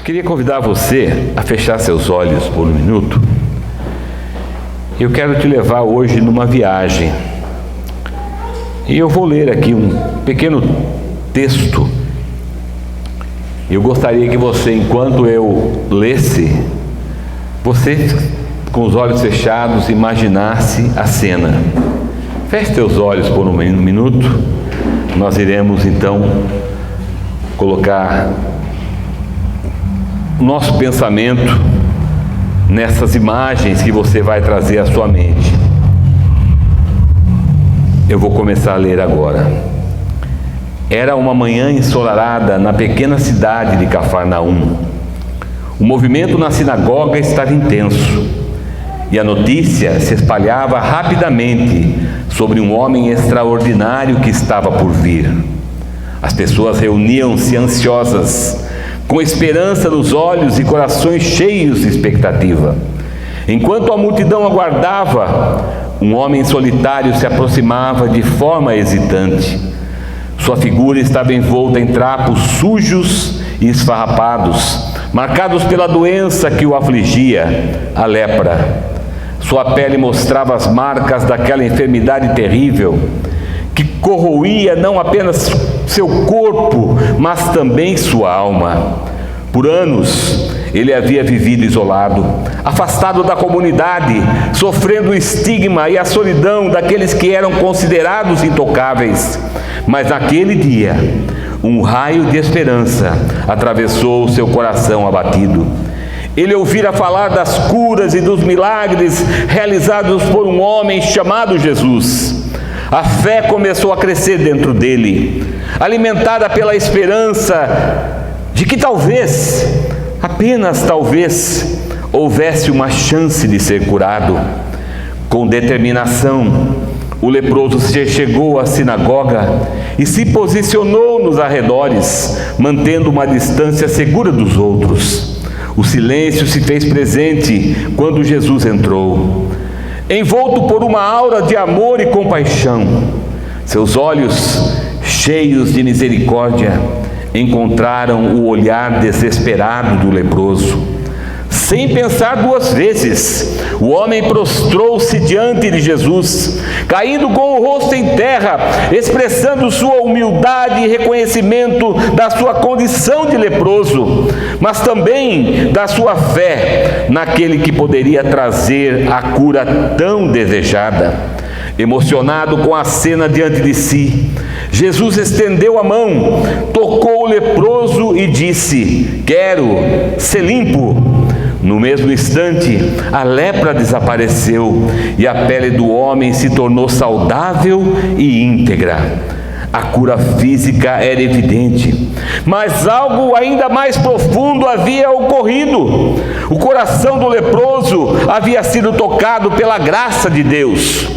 Queria convidar você a fechar seus olhos por um minuto. Eu quero te levar hoje numa viagem. E eu vou ler aqui um pequeno texto. Eu gostaria que você, enquanto eu lesse, você, com os olhos fechados, imaginasse a cena. Feche seus olhos por um minuto. Nós iremos então colocar o nosso pensamento nessas imagens que você vai trazer à sua mente. Eu vou começar a ler agora. Era uma manhã ensolarada na pequena cidade de Cafarnaum. O movimento na sinagoga estava intenso e a notícia se espalhava rapidamente sobre um homem extraordinário que estava por vir. As pessoas reuniam-se ansiosas, com esperança nos olhos e corações cheios de expectativa. Enquanto a multidão aguardava, um homem solitário se aproximava de forma hesitante. Sua figura estava envolta em trapos sujos e esfarrapados, marcados pela doença que o afligia, a lepra. Sua pele mostrava as marcas daquela enfermidade terrível, que corroía não apenas seu corpo, mas também sua alma. Por anos, ele havia vivido isolado, afastado da comunidade, sofrendo o estigma e a solidão daqueles que eram considerados intocáveis. Mas naquele dia, um raio de esperança atravessou seu coração abatido. Ele ouvira falar das curas e dos milagres realizados por um homem chamado Jesus. A fé começou a crescer dentro dele, alimentada pela esperança de que talvez, apenas talvez, houvesse uma chance de ser curado. Com determinação, o leproso chegou à sinagoga e se posicionou nos arredores, mantendo uma distância segura dos outros. O silêncio se fez presente quando Jesus entrou. Envolto por uma aura de amor e compaixão, seus olhos, cheios de misericórdia, encontraram o olhar desesperado do leproso. Sem pensar duas vezes, o homem prostrou-se diante de Jesus, caindo com o rosto em terra, expressando sua humildade e reconhecimento da sua condição de leproso, mas também da sua fé naquele que poderia trazer a cura tão desejada. Emocionado com a cena diante de si, Jesus estendeu a mão, tocou o leproso e disse: "Quero ser limpo." No mesmo instante, a lepra desapareceu e a pele do homem se tornou saudável e íntegra. A cura física era evidente, mas algo ainda mais profundo havia ocorrido. O coração do leproso havia sido tocado pela graça de Deus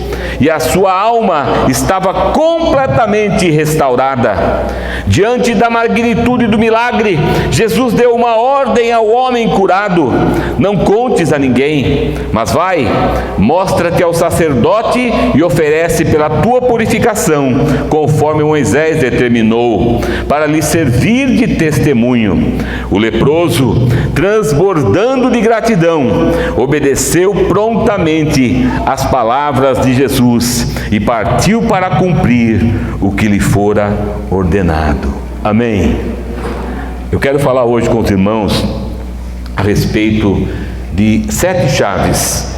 e a sua alma estava completamente restaurada. Diante da magnitude do milagre, Jesus deu uma ordem ao homem curado: "Não contes a ninguém, mas vai, mostra-te ao sacerdote e oferece pela tua purificação, conforme Moisés determinou, para lhe servir de testemunho." O leproso, transbordando de gratidão, obedeceu prontamente às palavras de Jesus e partiu para cumprir o que lhe fora ordenado. Amém. Eu quero falar hoje com os irmãos a respeito de 7 chaves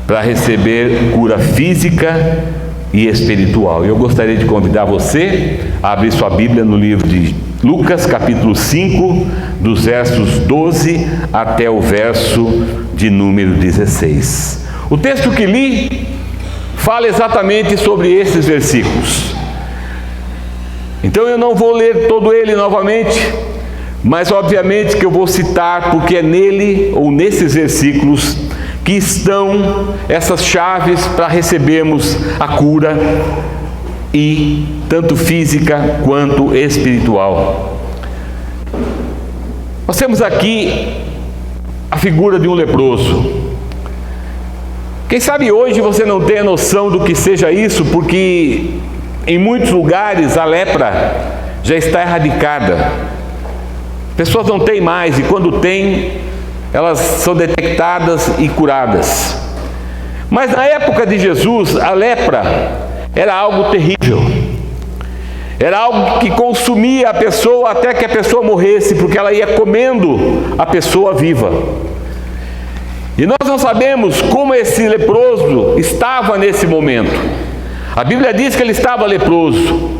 para receber cura física e espiritual. Eu gostaria de convidar você a abrir sua Bíblia no livro de Lucas, capítulo 5, dos versos 12 até o verso de número 16. O texto que li fala exatamente sobre esses versículos. Então eu não vou ler todo ele novamente, mas obviamente que eu vou citar, porque é nele ou nesses versículos que estão essas chaves para recebermos a cura, e tanto física quanto espiritual. Nós temos aqui a figura de um leproso. Quem sabe hoje você não tem a noção do que seja isso, porque em muitos lugares a lepra já está erradicada. pessoas não têm mais, e quando têm, elas são detectadas e curadas. Mas na época de Jesus, a lepra era algo terrível. Era algo que consumia a pessoa até que a pessoa morresse, porque ela ia comendo a pessoa viva. E nós não sabemos como esse leproso estava nesse momento. A Bíblia diz que ele estava leproso.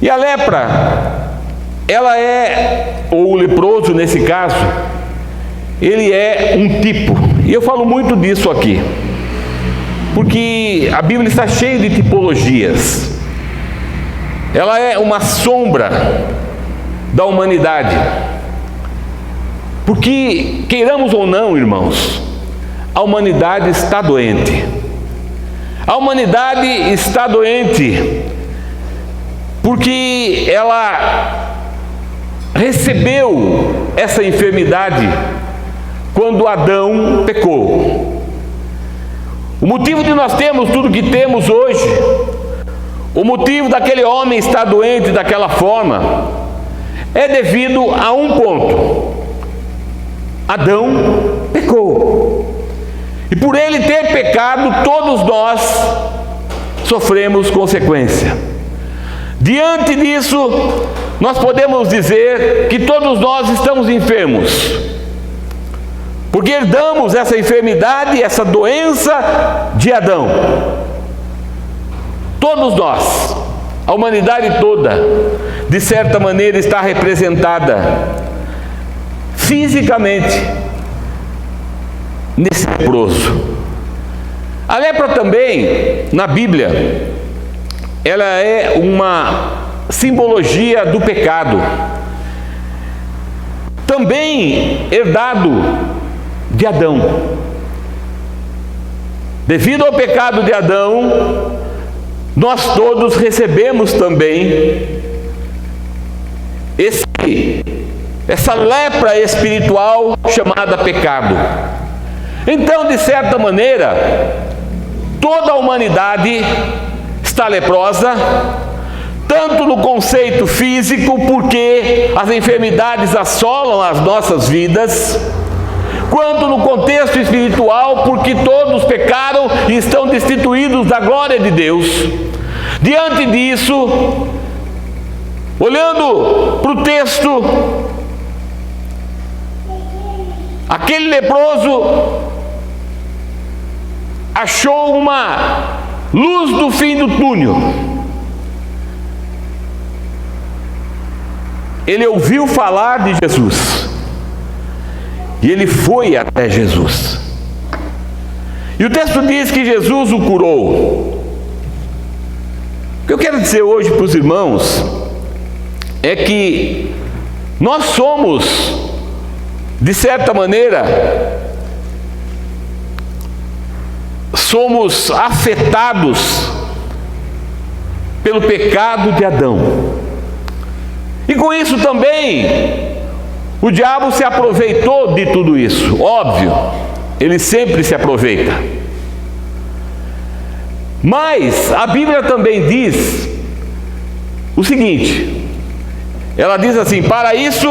E a lepra, ela é, ou o leproso nesse caso, ele é um tipo. E eu falo muito disso aqui, porque a Bíblia está cheia de tipologias. Ela é uma sombra da humanidade. Porque, queiramos ou não, irmãos, a humanidade está doente. A humanidade está doente porque ela recebeu essa enfermidade quando Adão pecou. O motivo de nós termos tudo que temos hoje, o motivo daquele homem estar doente daquela forma, é devido a um ponto: Adão pecou. E por ele ter pecado, todos nós sofremos consequência. Diante disso, nós podemos dizer que todos nós estamos enfermos, porque herdamos essa enfermidade, essa doença de Adão. Todos nós, a humanidade toda, de certa maneira está representada fisicamente nesse leproso. A lepra também, na Bíblia, ela é uma simbologia do pecado, também herdado de Adão. Devido ao pecado de Adão, nós todos recebemos também essa lepra espiritual chamada pecado. Então, de certa maneira, toda a humanidade está leprosa, tanto no conceito físico, porque as enfermidades assolam as nossas vidas, quanto no contexto espiritual, porque todos pecaram e estão destituídos da glória de Deus. Diante disso, olhando para o texto, aquele leproso achou uma luz do fim do túnel. Ele ouviu falar de Jesus e ele foi até Jesus. E o texto diz que Jesus o curou. O que eu quero dizer hoje para os irmãos é que nós somos, de certa maneira, somos afetados pelo pecado de Adão. E com isso também, o diabo se aproveitou de tudo isso. Óbvio, ele sempre se aproveita. Mas a Bíblia também diz o seguinte: ela diz assim: para isso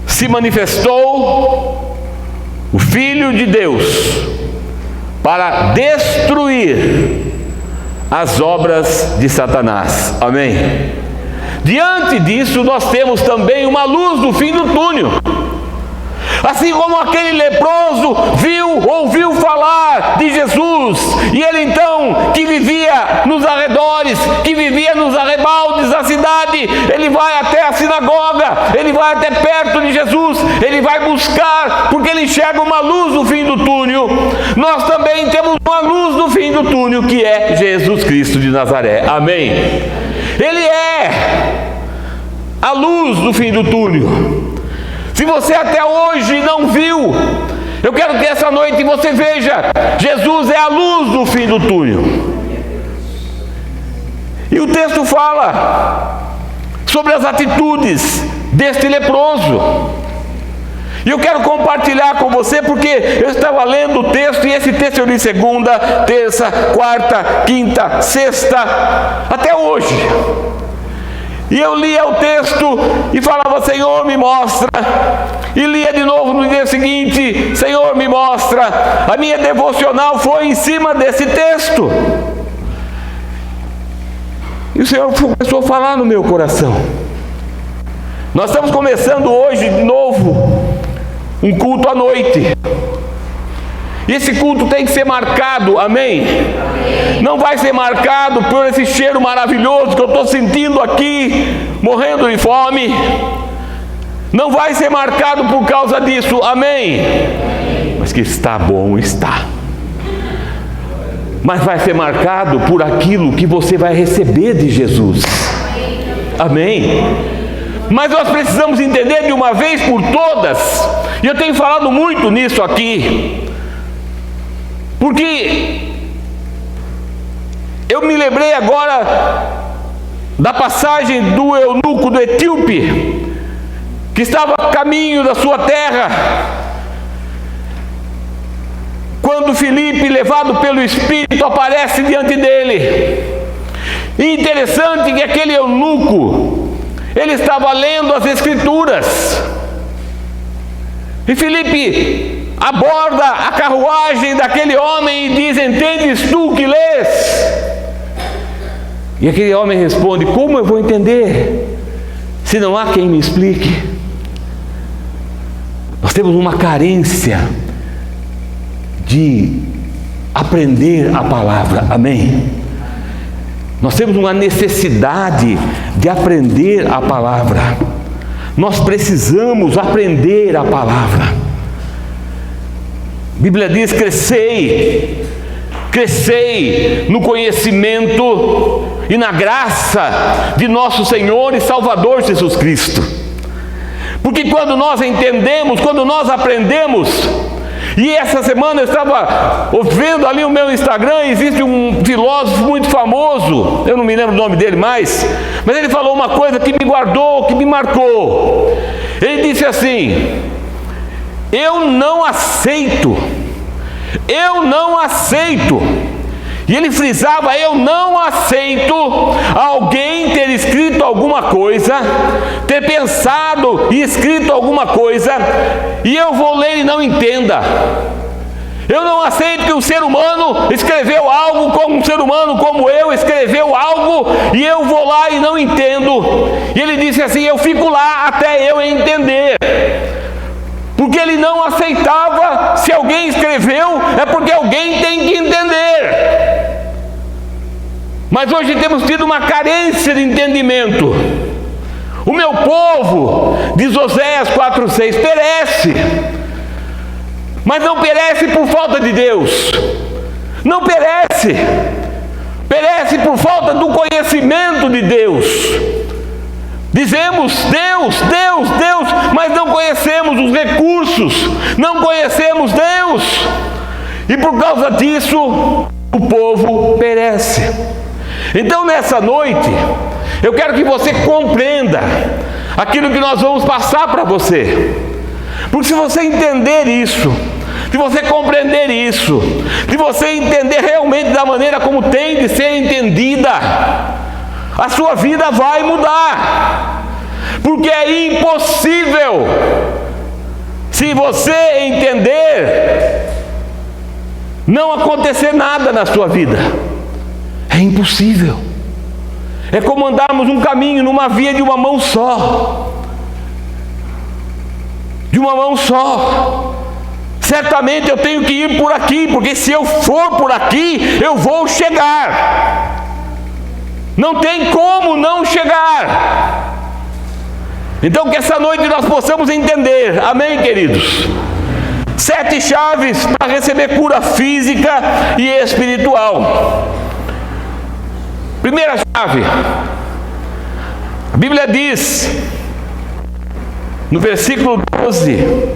se manifestou o Filho de Deus, para destruir as obras de Satanás. Amém? Diante disso, nós temos também uma luz do fim do túnel. Assim como aquele leproso ouviu falar de Jesus, e ele então, que vivia nos arredores, que vivia nos arrebaldes da cidade, ele vai até a sinagoga, ele vai até perto de Jesus, ele vai buscar, porque ele enxerga uma luz no fim do túnel. Nós também temos uma luz no fim do túnel, que é Jesus Cristo de Nazaré. Amém? Ele é a luz do fim do túnel. Se você até hoje não viu, eu quero que essa noite você veja: Jesus é a luz do fim do túnel. E o texto fala sobre as atitudes deste leproso. E eu quero compartilhar com você, porque eu estava lendo o texto, e esse texto eu li segunda, terça, quarta, quinta, sexta, até hoje. E eu lia o texto e falava: Senhor, me mostra. E lia de novo no dia seguinte: Senhor, me mostra. A minha devocional foi em cima desse texto. E o Senhor começou a falar no meu coração. Nós estamos começando hoje de novo um culto à noite. E esse culto tem que ser marcado, amém? Não vai ser marcado por esse cheiro maravilhoso que eu estou sentindo aqui, morrendo de fome. Não vai ser marcado por causa disso, amém? Mas que está bom, está. Mas vai ser marcado por aquilo que você vai receber de Jesus, amém? Mas nós precisamos entender de uma vez por todas, e eu tenho falado muito nisso aqui, porque eu me lembrei agora da passagem do eunuco do Etíope, que estava a caminho da sua terra, quando Filipe, levado pelo Espírito, aparece diante dele. E interessante que aquele eunuco, ele estava lendo as Escrituras, e Filipe aborda a carruagem daquele homem e diz: entendes tu o que lês? E aquele homem responde: como eu vou entender, se não há quem me explique? Nós temos uma carência de aprender a palavra, amém? Nós temos uma necessidade de aprender a palavra. Nós precisamos aprender a palavra. A Bíblia diz: crescei, crescei no conhecimento e na graça de nosso Senhor e Salvador Jesus Cristo. Porque quando nós entendemos, quando nós aprendemos, e essa semana eu estava vendo ali o meu Instagram, existe um filósofo muito famoso, eu não me lembro o nome dele mais, mas ele falou uma coisa que me guardou, que me marcou. Ele disse assim: eu não aceito, e ele frisava: eu não aceito alguém ter escrito alguma coisa, ter pensado e escrito alguma coisa, e eu vou ler e não entenda. Eu não aceito que um ser humano escreveu algo, como um ser humano como eu escreveu algo, e eu vou lá e não entendo. E ele disse assim: eu fico lá até eu entender. Porque ele não aceitava, se alguém escreveu, é porque alguém tem que entender. Mas hoje temos tido uma carência de entendimento. O meu povo, diz Oséias 4,6, perece. Mas não perece por falta de Deus. Não perece. Perece por falta do conhecimento de Deus. Dizemos Deus, Deus, Deus, mas não conhecemos os recursos, não conhecemos Deus, e por causa disso o povo perece. Então nessa noite eu quero que você compreenda aquilo que nós vamos passar para você, porque se você entender isso, se você compreender isso, se você entender realmente da maneira como tem de ser entendida, a sua vida vai mudar, porque é impossível, se você entender, não acontecer nada na sua vida. É impossível. É como andarmos um caminho numa via de uma mão só. De uma mão só. Certamente eu tenho que ir por aqui, porque se eu for por aqui, eu vou chegar. Não tem como não chegar. Então que essa noite nós possamos entender, amém, queridos? 7 chaves para receber cura física e espiritual. Primeira chave, a Bíblia diz, no versículo 12,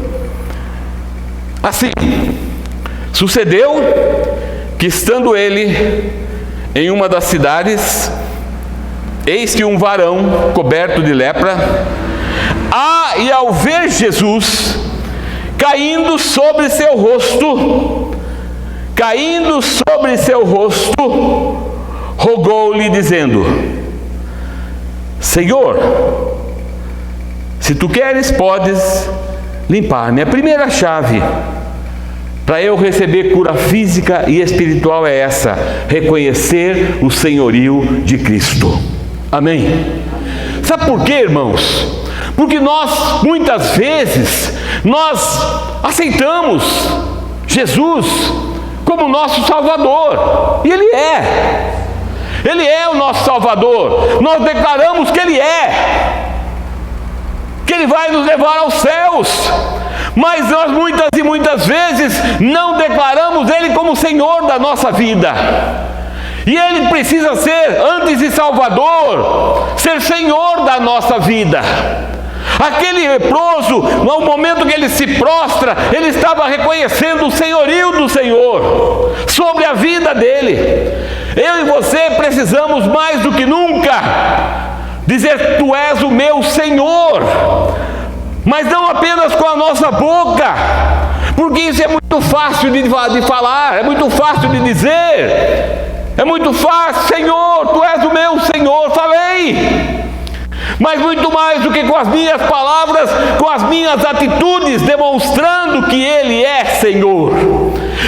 assim: sucedeu que, estando ele em uma das cidades, eis que um varão coberto de lepra, e ao ver Jesus, caindo sobre seu rosto, rogou-lhe dizendo: Senhor, se tu queres, podes limpar-me. A primeira chave para eu receber cura física e espiritual é essa: reconhecer o senhorio de Cristo. Amém? Sabe por quê, irmãos? Porque nós, muitas vezes, nós aceitamos Jesus como nosso Salvador, e Ele é o nosso Salvador. Nós declaramos que Ele vai nos levar aos céus, mas nós muitas vezes não declaramos Ele como Senhor da nossa vida. E Ele precisa ser, antes de Salvador, ser Senhor da nossa vida. Aquele leproso, no momento que ele se prostra, ele estava reconhecendo o senhorio do Senhor sobre a vida dele. Eu e você precisamos mais do que nunca dizer: tu és o meu Senhor, mas não apenas com a nossa boca, porque isso é muito fácil de falar, é muito fácil de dizer, é muito fácil. Senhor, tu és o meu Senhor, falei. Mas muito mais do que com as minhas palavras, com as minhas atitudes, demonstrando que Ele é Senhor.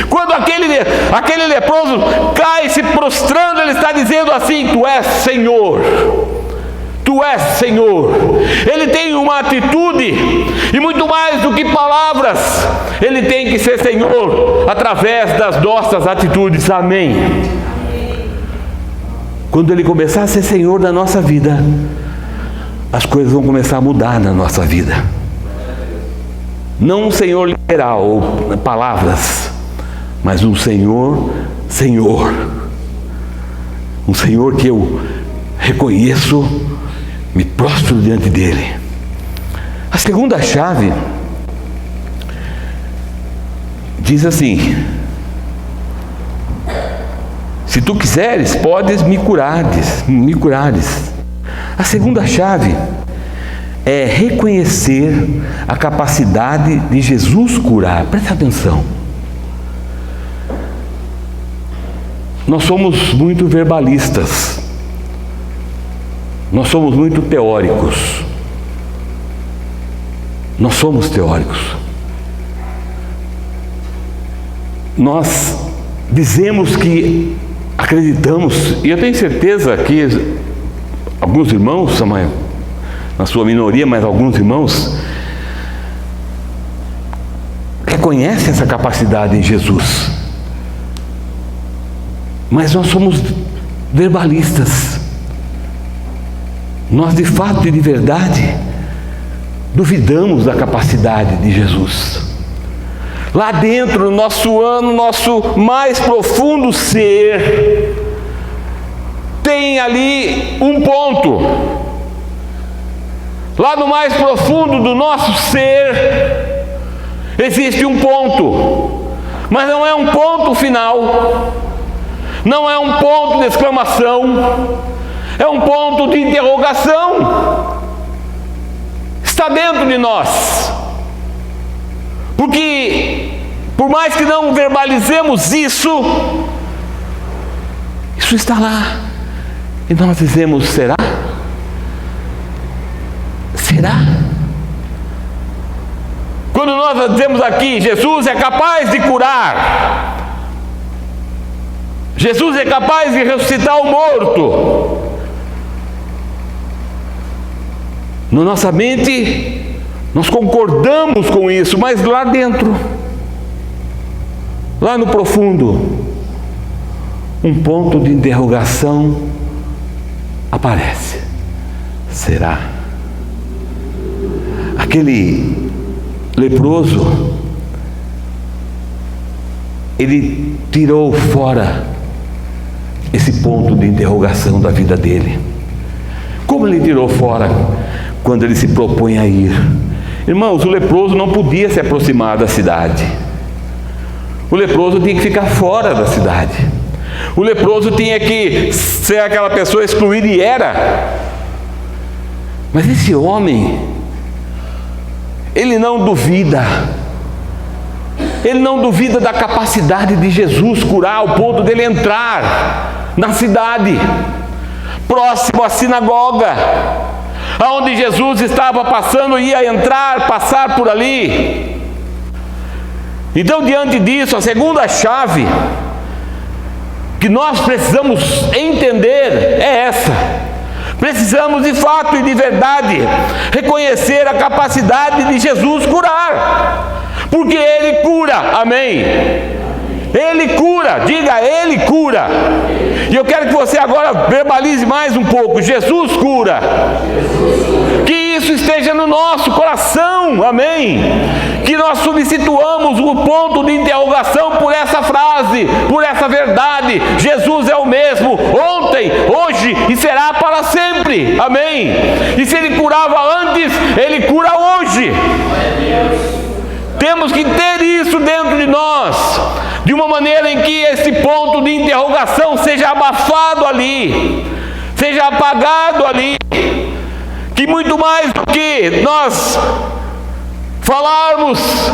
Quando aquele leproso cai se prostrando, ele está dizendo assim: tu és Senhor, tu és Senhor. Ele tem uma atitude, e muito mais do que palavras, ele tem que ser Senhor através das nossas atitudes. Amém? Quando Ele começar a ser Senhor da nossa vida, as coisas vão começar a mudar na nossa vida. Não um Senhor literal, ou palavras, mas um Senhor, um Senhor que eu reconheço, me prostro diante dEle. A segunda chave diz assim: se tu quiseres, podes me curares. A segunda chave é reconhecer a capacidade de Jesus curar. Presta atenção. Nós somos muito verbalistas. Nós somos muito teóricos. Nós somos teóricos. Nós dizemos que acreditamos, e eu tenho certeza que alguns irmãos, na sua minoria, mas alguns irmãos, reconhecem essa capacidade em Jesus. Mas nós somos verbalistas. Nós, de fato e de verdade, duvidamos da capacidade de Jesus. Lá dentro, no nosso mais profundo ser, tem ali um ponto. Lá no mais profundo do nosso ser existe um ponto, mas não é um ponto final, não é um ponto de exclamação, é um ponto de interrogação. Está dentro de nós, porque por mais que não verbalizemos isso está lá. E nós dizemos: será? Será? Quando nós dizemos aqui: Jesus é capaz de curar, Jesus é capaz de ressuscitar o morto, na nossa mente nós concordamos com isso, mas lá dentro, lá no profundo, um ponto de interrogação aparece. Será? Aquele leproso, ele tirou fora esse ponto de interrogação da vida dele. Como ele tirou fora? Quando ele se propõe a ir. Irmãos, o leproso não podia se aproximar da cidade. O leproso tinha que ficar fora da cidade. O leproso tinha que ser aquela pessoa excluída, e era. Mas esse homem, ele não duvida. Ele não duvida da capacidade de Jesus curar, ao ponto dele entrar na cidade, próximo à sinagoga, aonde Jesus estava passando, ia entrar, passar por ali. Então, diante disso, a segunda chave que nós precisamos entender é essa: precisamos de fato e de verdade reconhecer a capacidade de Jesus curar, porque Ele cura, amém? Ele cura, diga, Ele cura. E eu quero que você agora verbalize mais um pouco: Jesus cura. Que isso esteja no nosso coração, amém? Que nós substituamos o ponto de interrogação por essa frase, por essa verdade: Jesus é o mesmo ontem, hoje e será para sempre, amém? E se Ele curava antes, Ele cura hoje. Temos que ter isso dentro de nós, de uma maneira em que esse ponto de interrogação seja abafado ali, seja apagado ali, que muito mais do que nós falarmos,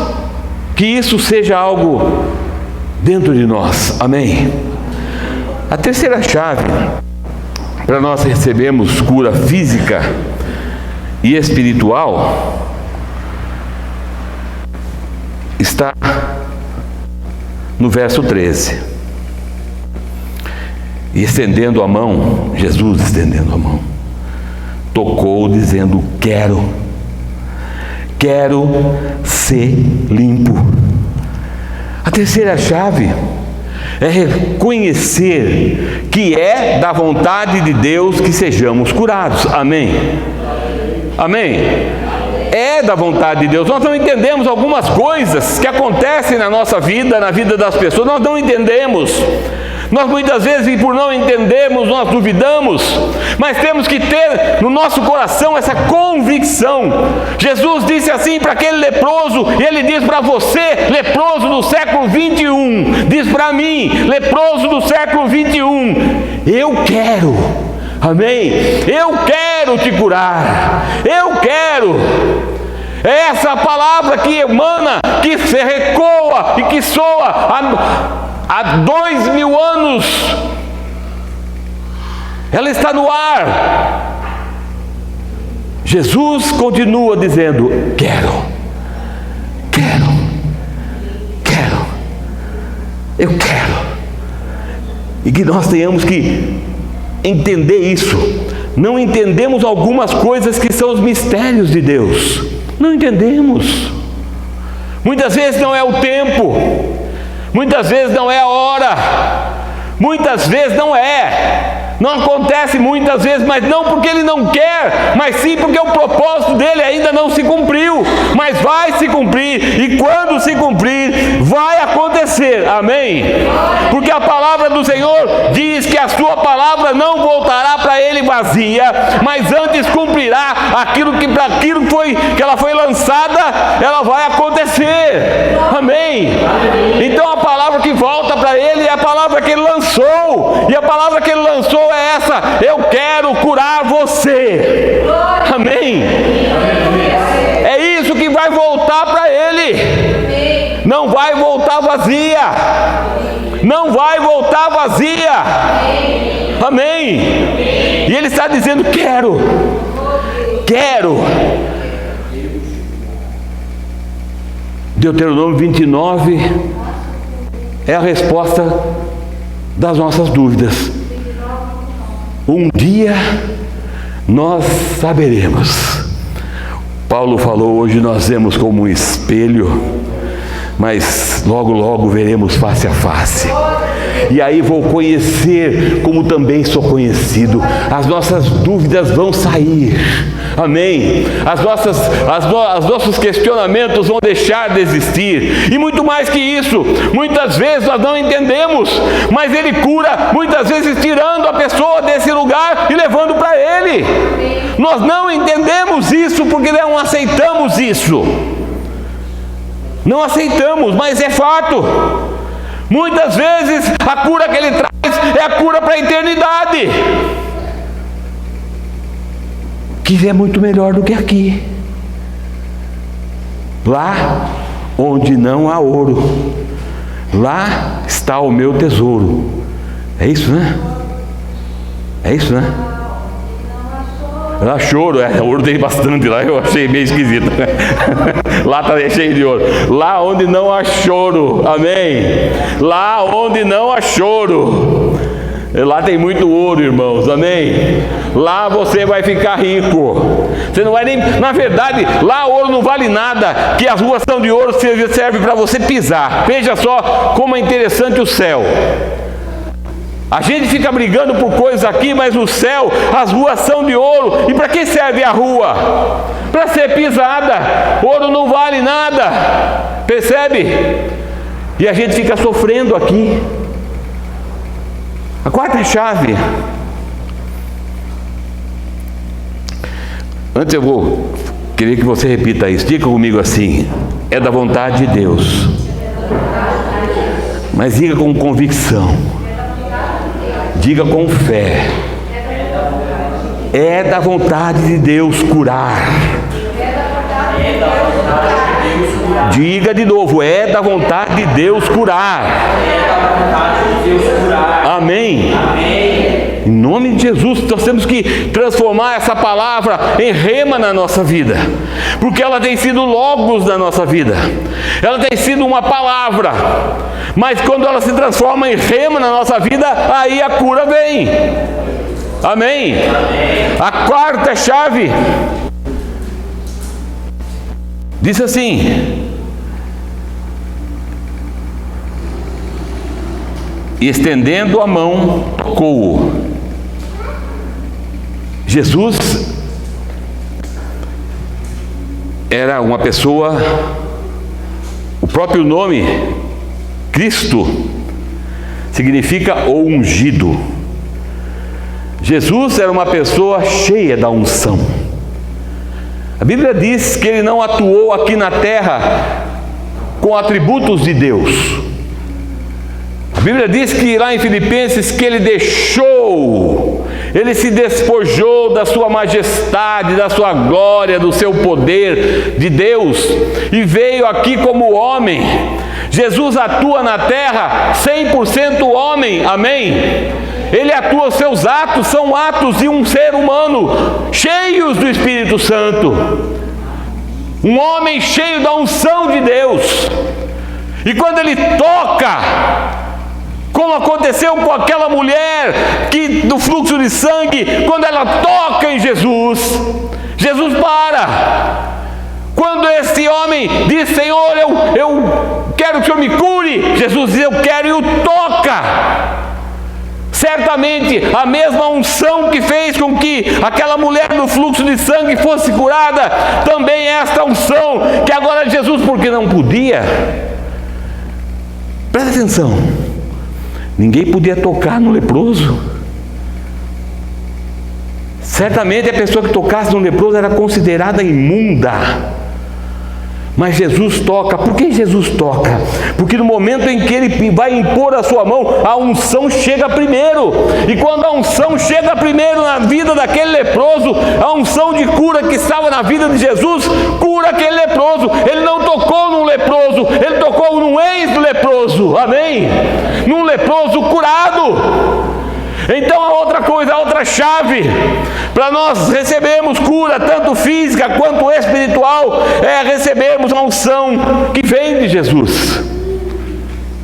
que isso seja algo dentro de nós, amém? A terceira chave para nós recebermos cura física e espiritual está no verso 13. E estendendo a mão, Jesus estendendo a mão, tocou dizendo: quero ser limpo. A terceira chave é reconhecer que é da vontade de Deus que sejamos curados, amém? Amém? É da vontade de Deus. Nós não entendemos algumas coisas que acontecem na nossa vida, na vida das pessoas, nós não entendemos. Nós muitas vezes, e por não entendermos, nós duvidamos, mas temos que ter no nosso coração essa convicção. Jesus disse assim para aquele leproso, e Ele diz para você, leproso do século 21, diz para mim, leproso do século 21, eu quero, amém? Eu quero te curar, eu quero. É essa palavra que emana, que se ecoa e que soa há 2000 anos, ela está no ar. Jesus continua dizendo: eu quero. E que nós tenhamos que entender isso. Não entendemos algumas coisas que são os mistérios de Deus, não entendemos. Muitas vezes não é o tempo, muitas vezes não é a hora, muitas vezes não acontece muitas vezes, mas não porque Ele não quer, mas sim porque o propósito dele ainda não se cumpriu, mas vai se cumprir, e quando se cumprir, vai acontecer, amém? Porque a palavra do Senhor diz que a sua palavra não voltará para Ele vazia, mas antes cumprirá aquilo que para aquilo que ela foi lançada, ela vai acontecer, amém? Então a palavra que volta para Ele é a palavra que Ele lançou, e a palavra que Ele lançou é essa: eu quero curar você, amém? É isso que vai voltar para Ele, não vai voltar vazia, não vai voltar vazia, amém? E Ele está dizendo: quero. Deuteronômio 29 é a resposta das nossas dúvidas. Um dia nós saberemos. Paulo falou: hoje nós vemos como um espelho, mas logo logo veremos face a face. E aí vou conhecer como também sou conhecido. As nossas dúvidas vão sair, amém? Os nossos questionamentos vão deixar de existir. E muito mais que isso, muitas vezes nós não entendemos, mas Ele cura, muitas vezes tirando a pessoa desse lugar e levando para Ele. Nós não entendemos isso porque não aceitamos isso. Não aceitamos, mas é fato. Muitas vezes a cura que Ele traz é a cura para a eternidade, que é muito melhor do que aqui. Lá onde não há ouro, lá está o meu tesouro. É isso, né? É isso, né? Lá choro, ouro tem bastante lá, eu achei meio esquisito. Lá está cheio de ouro. Lá onde não há choro, amém? Lá onde não há choro. Lá tem muito ouro, irmãos, amém? Lá você vai ficar rico. Você não vai nem... Na verdade, lá ouro não vale nada, que as ruas são de ouro, serve para você pisar. Veja só como é interessante o céu. A gente fica brigando por coisas aqui, mas no céu as ruas são de ouro. E para que serve a rua? Para ser pisada. Ouro não vale nada, percebe? E a gente fica sofrendo aqui. A quarta chave. Antes eu vou querer que você repita isso. Diga comigo assim: é da vontade de Deus. Mas diga com convicção. Diga com fé. É da vontade de Deus curar. Diga de novo: é da vontade de Deus curar. Amém. Em nome de Jesus, nós temos que transformar essa palavra em rema na nossa vida, porque ela tem sido logos da nossa vida, ela tem sido uma palavra, mas quando ela se transforma em rema na nossa vida, aí a cura vem. Amém? A quarta chave diz assim: e estendendo a mão, tocou-o. Jesus era uma pessoa, o próprio nome Cristo significa o ungido. Jesus era uma pessoa cheia da unção. A Bíblia diz que ele não atuou aqui na terra com atributos de Deus. A Bíblia diz que lá em Filipenses que ele se despojou da sua majestade, da sua glória, do seu poder de Deus e veio aqui como homem. Jesus atua na terra 100% homem, amém? Ele atua, seus atos são atos de um ser humano, cheios do Espírito Santo. Um homem cheio da unção de Deus. E quando ele toca, como aconteceu com aquela mulher do fluxo de sangue, quando ela toca em Jesus, Jesus para. Quando esse homem diz: Senhor, eu quero que o Senhor me cure, Jesus diz: eu quero, e o toca. Certamente a mesma unção que fez com que aquela mulher do fluxo de sangue fosse curada, também esta unção que agora Jesus, porque não podia, presta atenção, ninguém podia tocar no leproso. Certamente a pessoa que tocasse no leproso era considerada imunda. Mas Jesus toca. Por que Jesus toca? Porque no momento em que ele vai impor a sua mão, a unção chega primeiro. E quando a unção chega primeiro na vida daquele leproso, a unção de cura que estava na vida de Jesus, cura aquele leproso. Ele não tocou num leproso, ele tocou num ex-leproso, amém? Num leproso curado. Então a outra coisa, a outra chave para nós recebermos cura, tanto física quanto espiritual, é recebermos a unção que vem de Jesus.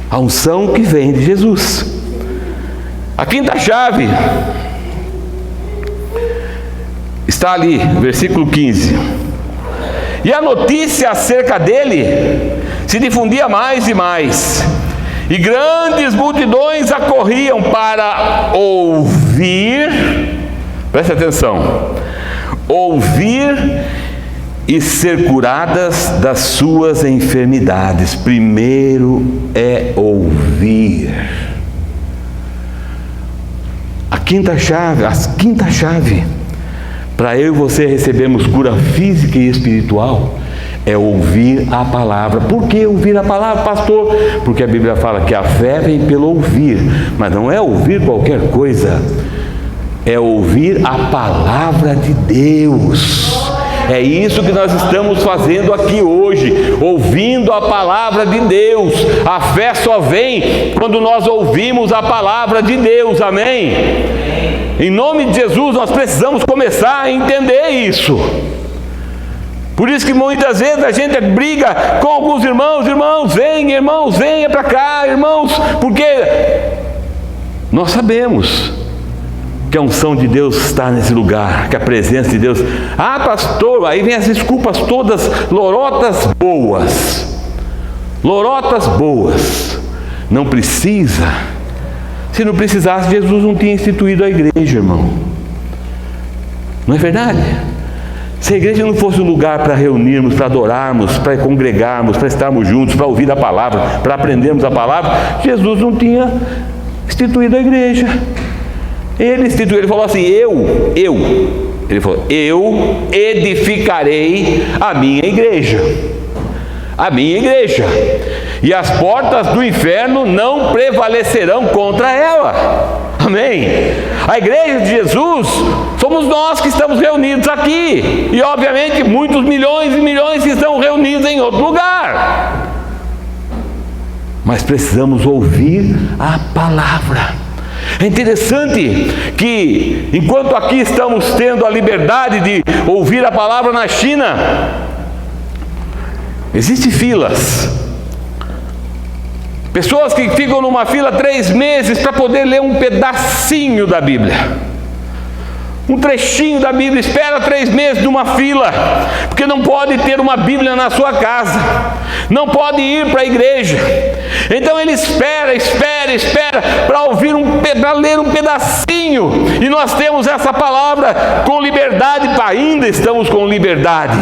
A unção que vem de Jesus. A quinta chave está ali, versículo 15. E a notícia acerca dele se difundia mais e mais, e grandes multidões acorriam para ouvir, preste atenção, ouvir e ser curadas das suas enfermidades. Primeiro é ouvir. A quinta chave para eu e você recebermos cura física e espiritual é ouvir a palavra. Por que ouvir a palavra, pastor? Porque a Bíblia fala que a fé vem pelo ouvir, mas não é ouvir qualquer coisa, é ouvir a palavra de Deus. É isso que nós estamos fazendo aqui hoje, ouvindo a palavra de Deus. A fé só vem quando nós ouvimos a palavra de Deus, amém? em nome de Jesus, nós precisamos começar a entender isso. Por isso que muitas vezes a gente briga com alguns irmãos: irmãos, venha para cá, irmãos, porque nós sabemos que a unção de Deus está nesse lugar, que a presença de Deus. Ah, pastor, aí vem as desculpas todas, lorotas boas. Não precisa. Se não precisasse, Jesus não tinha instituído a igreja, irmão. Não é verdade? Se a igreja não fosse um lugar para reunirmos, para adorarmos, para congregarmos, para estarmos juntos, para ouvir a palavra, para aprendermos a palavra, Jesus não tinha instituído a igreja. Ele instituiu, ele falou assim: ele falou, eu edificarei a minha igreja. E as portas do inferno não prevalecerão contra ela. Amém? A igreja de Jesus somos nós que estamos reunidos aqui, e obviamente muitos milhões e milhões que estão reunidos em outro lugar, mas precisamos ouvir a palavra. É interessante que enquanto aqui estamos tendo a liberdade de ouvir a palavra, na China existem filas. Pessoas que ficam numa fila 3 meses para poder ler um pedacinho da Bíblia, um trechinho da Bíblia. Espera 3 meses numa fila, porque não pode ter uma Bíblia na sua casa, não pode ir para a igreja. Então ele espera para ouvir para ler um pedacinho. E nós temos essa palavra com liberdade, ainda estamos com liberdade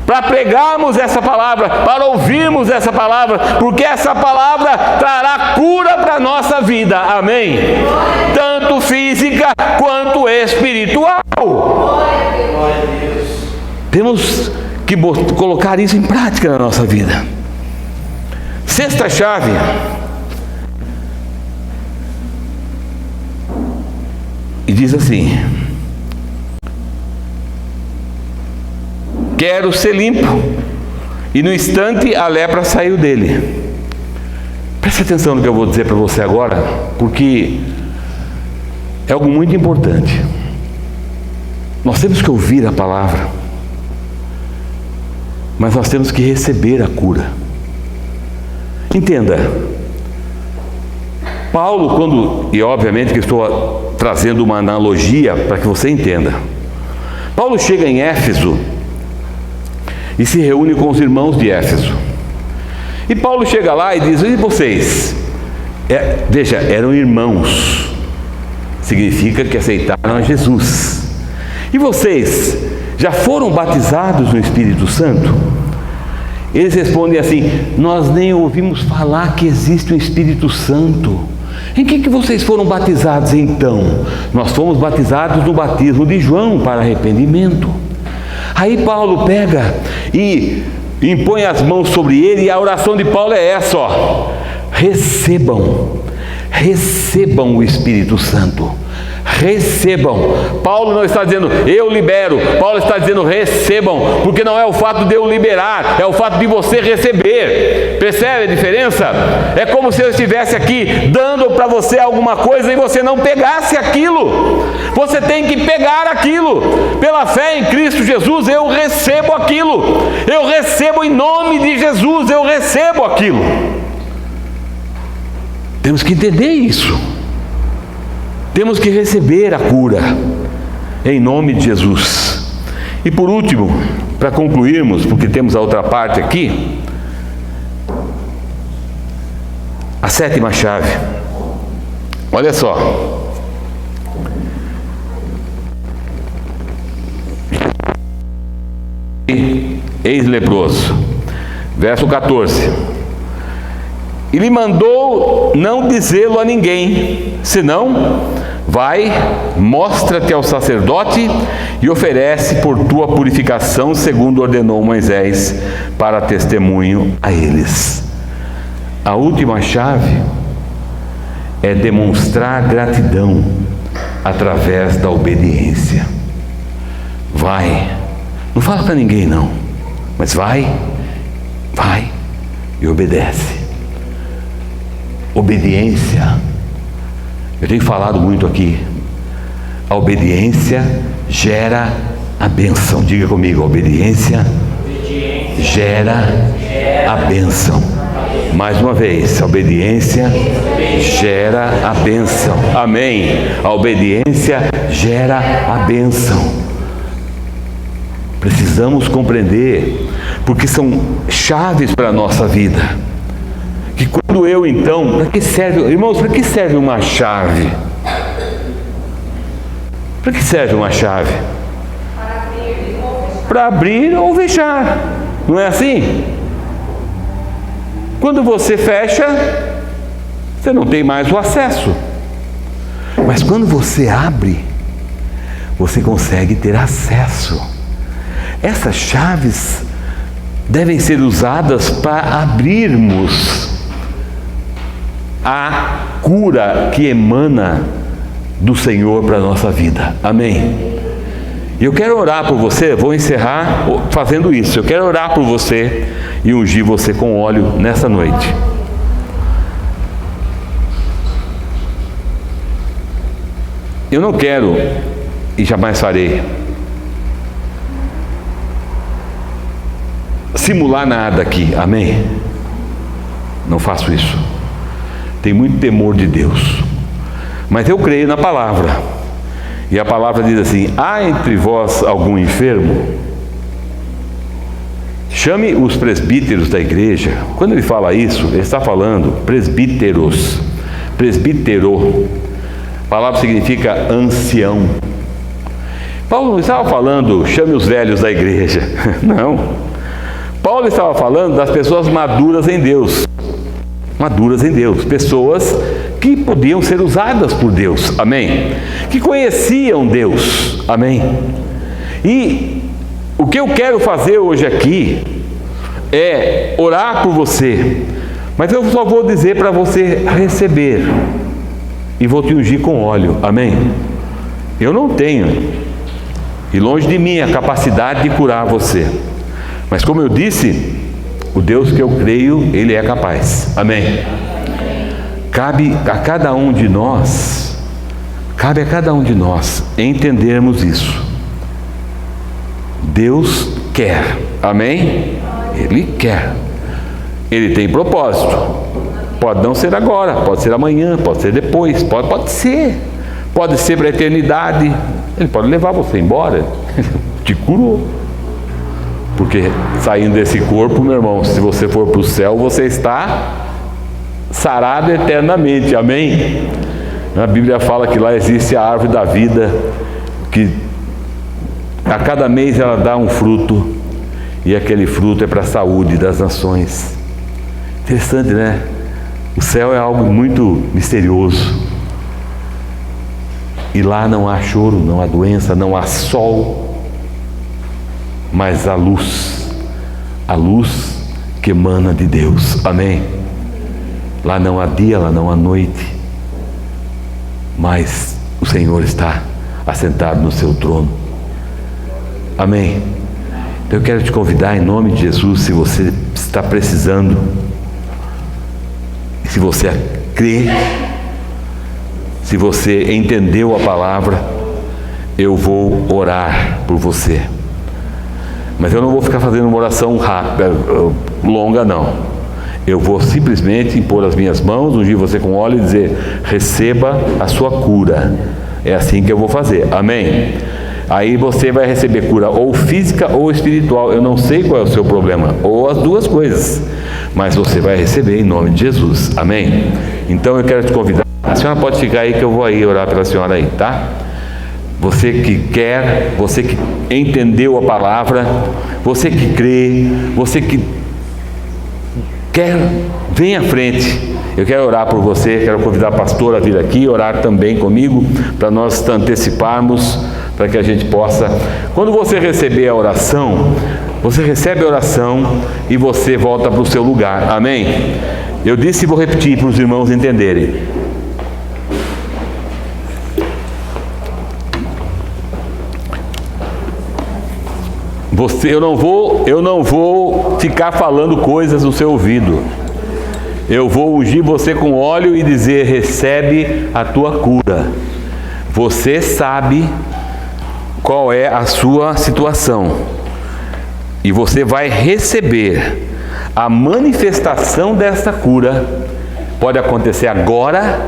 para pregarmos essa palavra, para ouvirmos essa palavra, porque essa palavra trará cura para a nossa vida, amém? Tanto física quanto espiritual. Temos que colocar isso em prática na nossa vida. Sexta chave: e diz assim: quero ser limpo. E no instante a lepra saiu dele. Preste atenção no que eu vou dizer para você agora, porque é algo muito importante. Nós temos que ouvir a palavra, mas nós temos que receber a cura. Entenda, Paulo, e obviamente que estou trazendo uma analogia para que você entenda. Paulo chega em Éfeso e se reúne com os irmãos de Éfeso. E Paulo chega lá e diz: e vocês? Veja, eram irmãos, significa que aceitaram a Jesus. E vocês já foram batizados no Espírito Santo? Eles respondem assim: nós nem ouvimos falar que existe um Espírito Santo. Em que vocês foram batizados então? Nós fomos batizados no batismo de João para arrependimento. Aí Paulo pega e impõe as mãos sobre ele, e a oração de Paulo é essa, ó: recebam o Espírito Santo. Recebam. Paulo não está dizendo eu libero, Paulo está dizendo recebam, porque não é o fato de eu liberar, é o fato de você receber. Percebe a diferença? É como se eu estivesse aqui dando para você alguma coisa e você não pegasse aquilo. Você tem que pegar aquilo. Pela fé em Cristo Jesus, eu recebo aquilo. Eu recebo em nome de Jesus, eu recebo aquilo. Temos que entender isso. Temos que receber a cura em nome de Jesus. E por último, para concluirmos, porque temos a outra parte aqui, a sétima chave. Olha só. Ex-leproso, verso 14. E lhe mandou não dizê-lo a ninguém, senão vai, mostra-te ao sacerdote e oferece por tua purificação, segundo ordenou Moisés, para testemunho a eles. A última chave é demonstrar gratidão através da obediência. Vai, não fala para ninguém não, mas vai e obedece. Obediência. Eu tenho falado muito aqui. A obediência gera a bênção. Diga comigo, a obediência gera a bênção. Mais uma vez, a obediência gera a bênção. Amém. A obediência gera a bênção. Precisamos compreender, porque são chaves para a nossa vida. Que quando eu então, para que serve, irmãos, para que serve uma chave? Para que serve uma chave? Para abrir ou fechar. Não é assim? Quando você fecha, você não tem mais o acesso. Mas quando você abre, você consegue ter acesso. Essas chaves devem ser usadas para abrirmos a cura que emana do Senhor para a nossa vida. Amém? E eu quero orar por você, vou encerrar fazendo isso. Eu quero orar por você e ungir você com óleo nessa noite. Eu não quero, e jamais farei, simular nada aqui, amém? Não faço isso. Tenho muito temor de Deus. Mas eu creio na palavra. E a palavra diz assim: há entre vós algum enfermo? Chame os presbíteros da igreja. Quando ele fala isso, ele está falando presbíteros. Presbítero. A palavra significa ancião. Paulo não estava falando, chame os velhos da igreja. Não. Paulo estava falando das pessoas maduras em Deus. Maduras em Deus. Pessoas que podiam ser usadas por Deus. Amém? Que conheciam Deus. Amém? E o que eu quero fazer hoje aqui é orar por você. Mas eu só vou dizer para você receber. E vou te ungir com óleo. Amém? Eu não tenho, e longe de mim, a capacidade de curar você. Mas como eu disse, o Deus que eu creio, Ele é capaz. Amém? Cabe a cada um de nós entendermos isso. Deus quer. Amém? Ele quer. Ele tem propósito. Pode não ser agora, pode ser amanhã, pode ser depois, pode ser para a eternidade. Ele pode levar você embora. Te curou. Porque saindo desse corpo, meu irmão, se você for para o céu, você está sarado eternamente. Amém? A Bíblia fala que lá existe a árvore da vida, que a cada mês ela dá um fruto, e aquele fruto é para a saúde das nações. Interessante, né? O céu é algo muito misterioso. E lá não há choro, não há doença, não há sol, mas a luz que emana de Deus. Amém? Lá não há dia, lá não há noite, mas o Senhor está assentado no seu trono. Amém? Então eu quero te convidar em nome de Jesus, se você está precisando, se você crê, se você entendeu a palavra, eu vou orar por você. Mas eu não vou ficar fazendo uma oração rápida, longa não. Eu vou simplesmente impor as minhas mãos, ungir você com óleo e dizer: receba a sua cura. É assim que eu vou fazer. Amém? Aí você vai receber cura ou física ou espiritual. Eu não sei qual é o seu problema, ou as duas coisas, mas você vai receber em nome de Jesus. Amém? Então eu quero te convidar. A senhora pode ficar aí que eu vou aí orar pela senhora aí, tá? Você que quer, você que entendeu a palavra, você que crê, você que quer, vem à frente. Eu quero orar por você, quero convidar a pastora a vir aqui, orar também comigo, para nós anteciparmos, para que a gente possa, quando você receber a oração, você recebe a oração e você volta para o seu lugar. Amém? Eu disse e vou repetir para os irmãos entenderem. Eu não vou ficar falando coisas no seu ouvido. Eu vou ungir você com óleo e dizer: recebe a tua cura. Você sabe qual é a sua situação. E você vai receber a manifestação desta cura. Pode acontecer agora,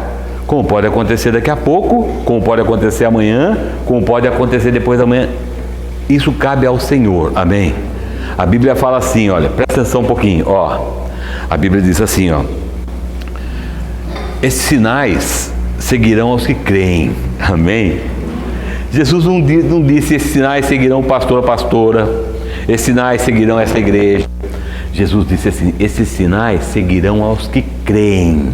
como pode acontecer daqui a pouco, como pode acontecer amanhã, como pode acontecer depois da manhã. Isso cabe ao Senhor, amém? A Bíblia fala assim, olha, presta atenção um pouquinho, ó. A Bíblia diz assim, ó: esses sinais seguirão aos que creem, amém? Jesus não disse esses sinais seguirão o pastor, a pastora, esses sinais seguirão essa igreja. Jesus disse assim: esses sinais seguirão aos que creem.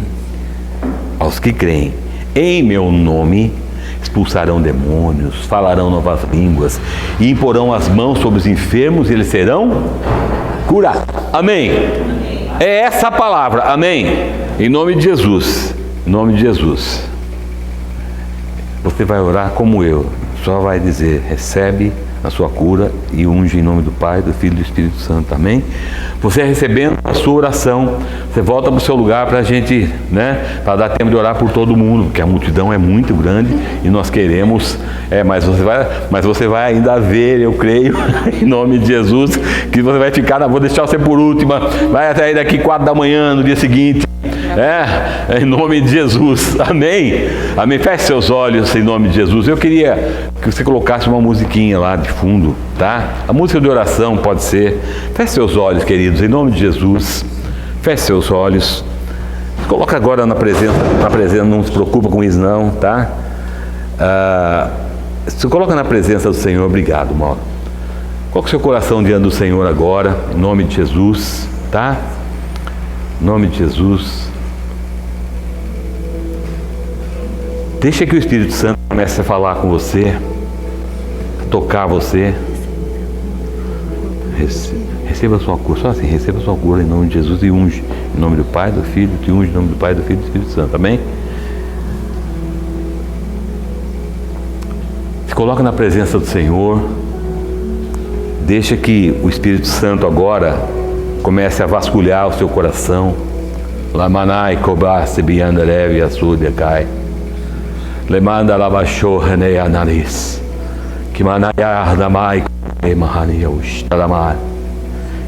Aos que creem. Em meu nome expulsarão demônios, falarão novas línguas e imporão as mãos sobre os enfermos e eles serão curados. Amém? É essa a palavra, amém? Em nome de Jesus. Em nome de Jesus. Você vai orar como eu. Só vai dizer: recebe a sua cura e unge em nome do Pai, do Filho e do Espírito Santo, amém? Você recebendo a sua oração, você volta para o seu lugar para a gente, para dar tempo de orar por todo mundo, porque a multidão é muito grande e nós queremos, mas você vai ainda ver, eu creio, em nome de Jesus, que você vai ficar, vou deixar você por última, vai até aí daqui 4 da manhã, no dia seguinte, em nome de Jesus, amém? Amém? Feche seus olhos em nome de Jesus. Eu queria que você colocasse uma musiquinha lá de fundo, tá? A música de oração pode ser. Feche seus olhos, queridos, em nome de Jesus. Feche seus olhos. Coloca agora na presença, não se preocupa com isso não, tá? Se coloca na presença do Senhor. Obrigado, Mauro. Coloca o seu coração diante do Senhor agora, em nome de Jesus, tá? Em nome de Jesus. Deixa que o Espírito Santo comece a falar com você, a tocar você. Receba a sua cura, só assim, receba a sua cura em nome de Jesus e unge em nome do Pai, do Filho, te unge em nome do Pai, do Filho e do Espírito Santo, amém? Se coloca na presença do Senhor, deixa que o Espírito Santo agora comece a vasculhar o seu coração. Lamanai kobasse biandarev yasudekai. Lemanda lavachor nei analis. Kimanayar namai emahanios talamar.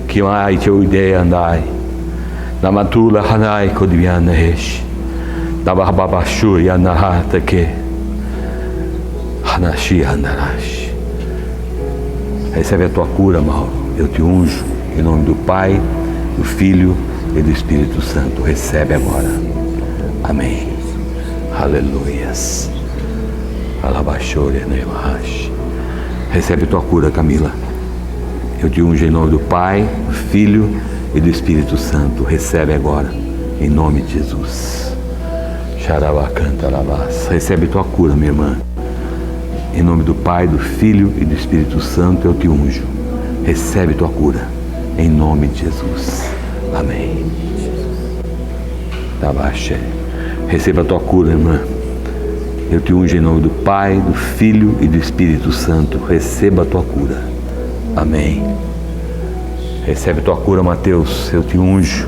Kimai teuide andai. Namatula hanai kodivianahesh. Nabarbabashu yanahatake. Hanashi andarash. Recebe a tua cura, Mauro. Eu te unjo em nome do Pai, do Filho e do Espírito Santo. Recebe agora. Amém. Aleluias. Alabashore neimash. Recebe tua cura, Camila. Eu te unjo em nome do Pai, do Filho e do Espírito Santo. Recebe agora, em nome de Jesus. Xaravacanta. Recebe tua cura, minha irmã. Em nome do Pai, do Filho e do Espírito Santo, eu te unjo. Recebe tua cura, em nome de Jesus. Amém. Tabaxé. Receba a tua cura, irmã. Eu te unjo em nome do Pai, do Filho e do Espírito Santo. Receba a tua cura. Amém. Recebe a tua cura, Mateus. Eu te unjo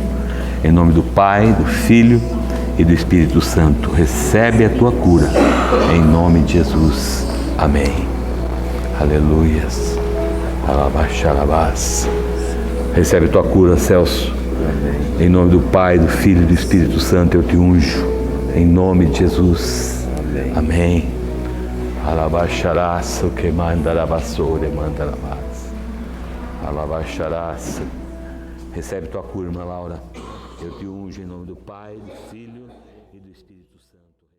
em nome do Pai, do Filho e do Espírito Santo. Recebe a tua cura, em nome de Jesus. Amém. Aleluias. Alabaxalabás. Recebe tua cura, Celso. Amém. Em nome do Pai, do Filho e do Espírito Santo, eu te unjo. Em nome de Jesus. Amém. Amém. Alabaxarás, o que manda alabassore, manda alabás. Alabaxarás. Recebe tua cura, irmã Laura. Eu te unjo em nome do Pai, do Filho e do Espírito Santo.